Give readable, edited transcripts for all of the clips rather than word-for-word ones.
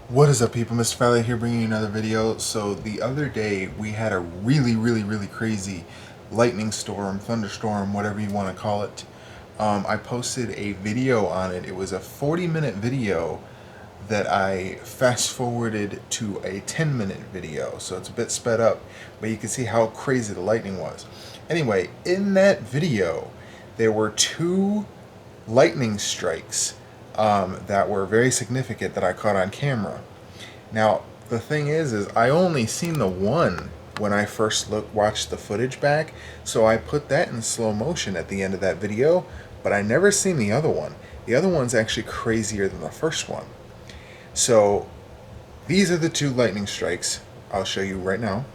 What is up, people? Mr. Fowler here, bringing you another video. So the other day we had a really crazy lightning storm, thunderstorm, whatever you want to call it. I posted a video on it. It was a 40-minute video that I fast forwarded to a 10-minute video, so it's a bit sped up, but you can see how crazy the lightning was. Anyway, in that video there were two lightning strikes that were very significant that I caught on camera. Now, the thing is I only seen the one when I first watched the footage back, so I put that in slow motion at the end of that video, but I never seen the other one. The other one's actually crazier than the first one. So, these are the two lightning strikes I'll show you right now.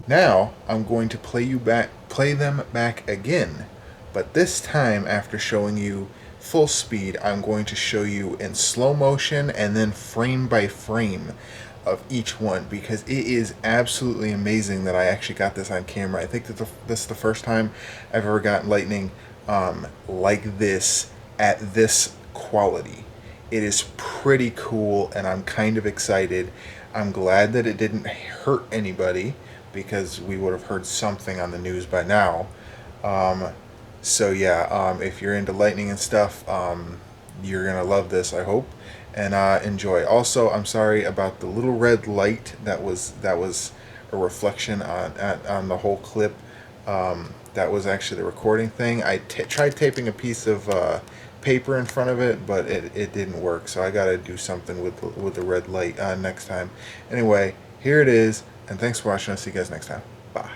Now I'm going to play them back again, but this time after showing you full speed, I'm going to show you in slow motion and then frame by frame of each one, because it is absolutely amazing that I actually got this on camera. I think that this is the first time I've ever gotten lightning like this at this quality. It is pretty cool, and I'm kind of excited. I'm glad that it didn't hurt anybody, because we would have heard something on the news by now. Um, so yeah, if you're into lightning and stuff, you're gonna love this, I hope, and enjoy. Also, I'm sorry about the little red light that was a reflection on the whole clip. That was actually the recording thing. I tried taping a piece of paper in front of it, but it didn't work. So I got to do something with the red light next time. Anyway, here it is, and thanks for watching. I'll see you guys next time. Bye.